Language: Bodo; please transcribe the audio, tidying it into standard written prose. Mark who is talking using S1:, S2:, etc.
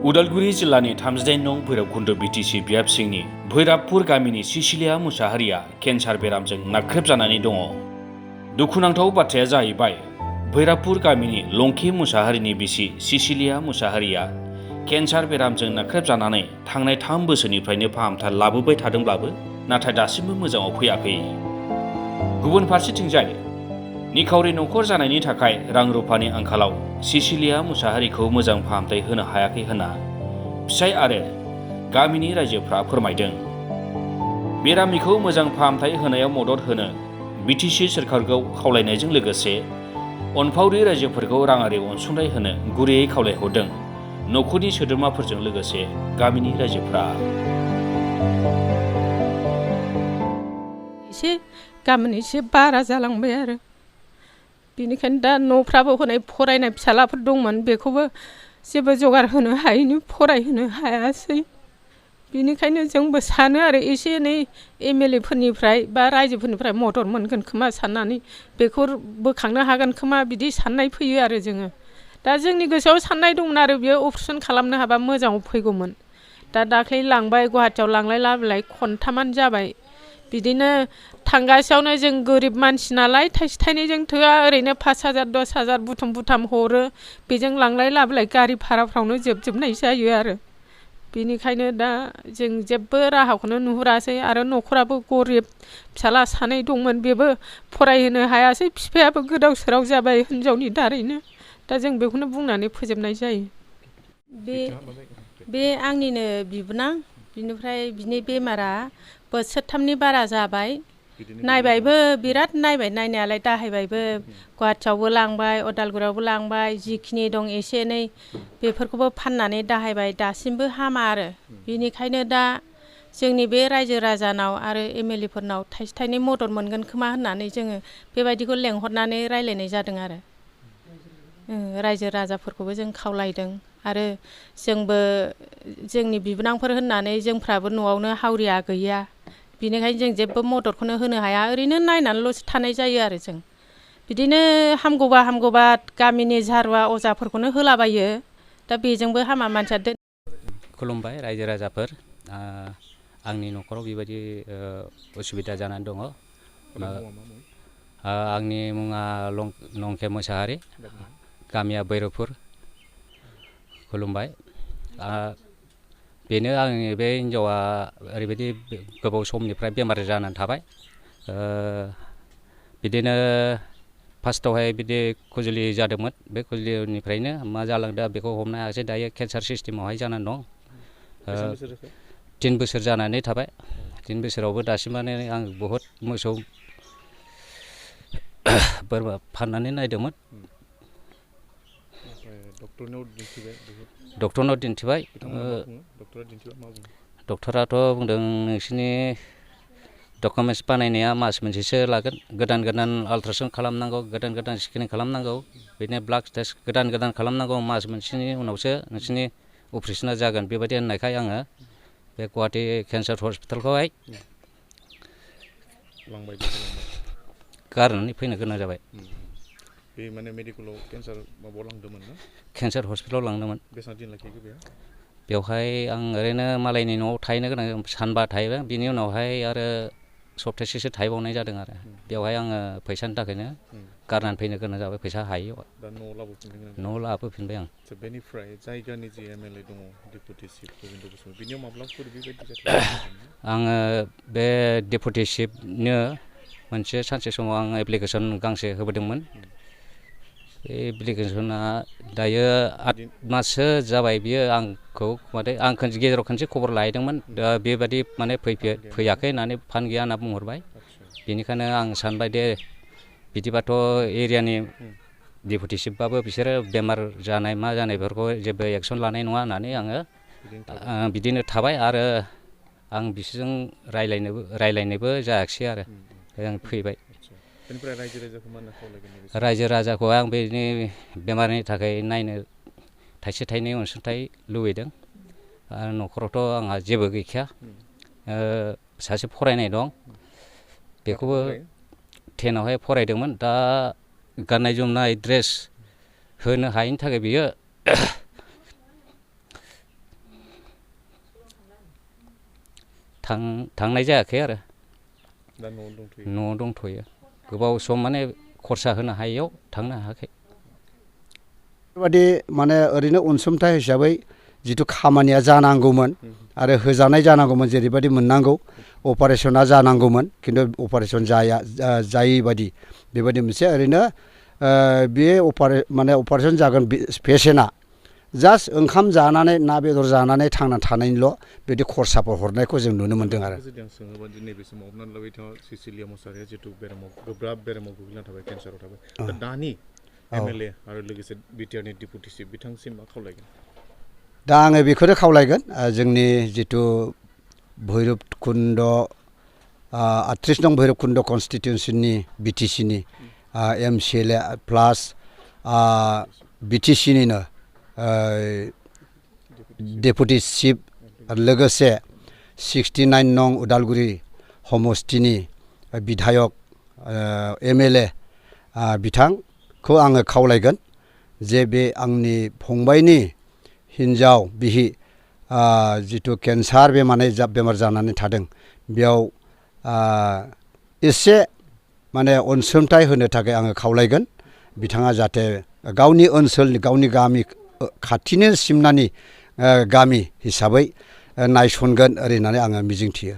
S1: उदालगुरि जिल्लानि 38 नं भैरबकुन्द बिटिसि बियाब सिंनि भैराबपुर गामिनि सिसिलिया मुसाहारिया केन्सार बेरामजों नाख्रेबजानानै दङ। दुखुनांथाव बाथ्राया जाहैबाय भैराबपुर गामिनि लंके मुसाहारिनि बिसि सिसिलिया मुसाहारिया केन्सार बेरामजों नाख्रेबजानानै थांनाय 3 बोसोरनिफ्रायनो फाहामथाय लाबोबाय थादोंब्लाबो नाथाय दासिमबो मोजाङाव फैयाखै। गुबुन फारसेथिंजाय निखावरि नखर जानायनि थाखाय रां रुफानि आंखालाव सिसिलिया मुसाहारिखौ मोजां फाहामथाय होनो हायाखै होनना फिसाय आरो गामिनि रायजोफ्रा फोरमायदों। बेरामिखौ मोजां फाहामथाय होनायाव मदद होनो बिटिसि सोरखारखौ खावलायनायजों लोगोसे अनफावरि रायजोफोरखौ राङारि अनसुंथाइ होनो गुरैयै खावलायहरदों नखरनि सोद्रोमाफोरजों लोगोसे गामिनि रायजोफ्रा।
S2: गाबोन एसे बारा जालांबाय आरो बेनिखायनो दा न'फ्राबो हनै फरायनाय फिसालाफोर दंमोन बेखौबो जेबो जगार होनो हायैनि फरायहोनो हायासै। बेनिखायनो जोंबो सानो आरो एसे एनै एमएलए फोरनिफ्राय बा रायजोफोरनिफ्राय मदद मोनगोन खोमा साननानै बेखौ बोखांनो हागोन खोमा बिदि साननाय फैयो आरो जोङो। दा जोंनि गोसोआव साननाय दंमोन आरो बेयो अपारेसन खालामनो हाबा मोजाङाव फैगौमोन। दा दाख्लै लांबाय गुवाहाटियाव लांलाय लाबोलाय खनथामानो जाबाय। बिदिनो थांगासेयावनो जों गोरिब मानसि नालाय थाइसे थाइनैजों थोआ, ओरैनो 5,000 10,000 बुथुम बुथाम हरो, बेजों लांलाय लाबोलाय गारि भाराफ्रावनो जोबजोबनाय जायो आरो। बेनिखायनो दा जों जेबो राहाखौनो नुहुरासै आरो न'खराबो गरिब, फिसाला सानै दंमोन बेबो फरायहोनो हायासै, बिफायाबो गोदाव सोराव जाबाय हिनजावनि दारैनो। दा जों बेखौनो बुंनानै फोजोबनाय जायो। बे आंनिनो बिबोनां, बिनिफ्राय बिनि बेमारा बोसोरथामनि बारा जाबाय। नायबायबो बिराद नायबाय, नायनायालाय दाहायबायबो, गुवाहाटियावबो लांबाय, उदालगुरियावबो लांबाय, जिखिनि दं एसे एनै बेफोरखौबो फाननानै दाहायबाय, दासिमबो हामा आरो। बेनिखायनो दा जोंनि बे रायजो राजानाव आरो एमएलए फोरनाव थाइसे थाइनै मदद मोनगोन खोमा होननानै जोङो बेबायदिखौ लेंहरनानै रायलायनाय जादों आरो। रायजो राजाफोरखौबो जों खावलायदों आरो जोंबो जोंनि बिबोनांफोर होननानै जोंफ्राबो न'आवनो हावरिया गैया, बिनिखायनो जों जेबो मददखौनो होनो हाया, ओरैनो नायनानैल'सो थानाय जायो आरो जों। बिदिनो हामगौबा गामिनि झारुवा अजाफोरखौनो होलाबायो, दा बेजोंबो हामा मानसिया।
S3: खुलुमबाय रायजो राजाफोर, आंनि न'खराव बेबायदि उसुबिदा जानानै दङ। आंनि मुङा लंके मुसाहारि, गामिया भैरबपुर। खुलुमबाय। बेनो आंनि बे हिन्जावा ओरैबायदि गोबाव समनिफ्राय बेमार जानानै थाबाय। बिदिनो फार्स्टआवहाय बिदि खुजुलि जादोंमोन, बे खुजुलिनिफ्रायनो मा जालांदों बेखौ हमनो हायासै, दायो केन्सार सिस्टेमावहाय जानानै दं। 3 बोसोर जानानै थाबाय। 3 बोसोरावबो दासिमानो आं बहुद मोसौ बोरमा फाननानै नायदोंमोन। डक्टरनाव दिन्थिबाय। डक्टराथ' बुंदों नोंसिनि डकुमेन्ट्स बानायनाया मास मोनसेसो लागोन, गोदान आल्ट्रासाउन्ड खालामनांगौ, गोदान स्केनिं खालामनांगौ, बिदिनो ब्लाड टेस्ट गोदान खालामनांगौ, मास मोनसेनि उनावसो नोंसिनि अपारेसना जागोन बेबायदि होननायखाय आङो बे गुवाहाटि केन्सार हस्पिटालखौहाय गारनानै फैनो गोनां जाबाय।
S4: बे माने मेडिकेलाव केन्सार माबायाव लांदोंमोन ना?
S3: केन्सार हस्पिटालाव लांदोंमोन।
S4: बेसेबां दिन लाखिखो बेयाव?
S3: बेवहाय आं ओरैनो मालायनि न'आव थाहैनो गोनां, सानबा थाहैबाय, बिनि उनावहाय आरो सप्तासेसो थाहैबावनाय जादों आरो। बेवहाय आङो फैसानि थाखायनो गारनानै फैनो गोनां जाबाय, फैसा हायैयाव।
S4: दा न'आव
S3: लाबोफिनबाय आं।
S4: बेनिफ्राय जायगानि जि एमएलए दङ, डेपुटि चिफ गबिन्द बसुमतारी, बिनियाव माब्लाफोर बेबायदि जाथाय?
S3: आङो बे डेपुटि चिफनो मोनसे सानसे समाव आं एप्लिकेसन गांसे होबोदोंमोन। बे एप्लिकेसना दायो 8 माससो जाबाय, बियो आंखौ माने आं गेजेराव खनसे खबर लाहैदोंमोन, दा बेबायदि माने फैयाखै होननानै फान्ड गैया होनना बुंहरबाय। बेनिखायनो आं सानबाय दे बिदिबाथ' एरियानि डेपुटि चिफबाबो बिसोरो बेमार जानाय मा जानाय बेफोरखौ जेबो एक्सन लानाय नङा होननानै आङो बिदिनो थाबाय आरो आं बिसोरजों रायलायनोबो जायाखिसै आरो आं फैबाय। रायजो राजाखौ आं बेनि बेमारनि थाखाय नायनो थाइसे थाइनै अनसुंथाइ लुबैदों आरो न'खरावथ' आंहा जेबो गैखाया, सासे फरायनाय दं, बेखौबो 10आवहाय फरायदोंमोन। दा गाननाय जोमनाय ड्रेस होनो हायैनि थाखाय बियो थांनाय जायाखै आरो
S4: दा न'आव दंथ'यो
S3: न'आव दंथ'यो गोबाव सम माने खरसा होनो हायैयाव थांनो हायाखै
S5: बेबादि माने ओरैनो अनसुंथाइ हिसाबै जिथु खामानिया जानांगौमोन आरो होजानाय जानांगौमोन जेरैबायदि मोननांगौ अपारेशना जानांगौमोन खिन्थु अपारेशन जायै बादि बेबायदि मोनसे ओरैनो बे माने अपारेशन जागोन पेसेन्टआ जास्ट ओंखाम जानानै ना बेदर जानानै थांना थानायनिल' बिदि खरसाफोर हरनायखौ जों नुनो मोन्दों आरो
S4: जुदि आं सोङोबा नैबे समाव हमनानै लाबाय सिसिलिया मुसाहारिया जिथु बेरामाव गोब्राब बेरामाव गोग्लैना थाबाय केन्साराव थाबाय दा दानि MLA आरो लोगोसे बिटिआरनि डेपुटि चिफ बिथांसिम मा खावलायगोन
S5: दा आङो बेखौनो खावलायगोन जोंनि जिथु भैरबकुन्द 38 नं भैरबकुन्द कनस्टिटिउन्सननि BTCनि MCLA प्लास BTCनिनो डेपुटि चिफ लोगोसे 69 नं उदालगुरि समस्तिनि बिधायक MLA बिथांखौ आङो खावलायगोन जे बे आंनि फंबायनि हिन्जाव बिहि जिथु केन्सार बेमार जानानै थादों बेयाव एसे माने अनसुंथाइ होनो थाखाय आङो खावलायगोन बिथाङा जाहाथे गावनि ओनसोलनि गावनि गामि खाथिनि सिमनानि गामि हिसाबै नायसनगोन ओरै होननानै आङो मिजिंथियो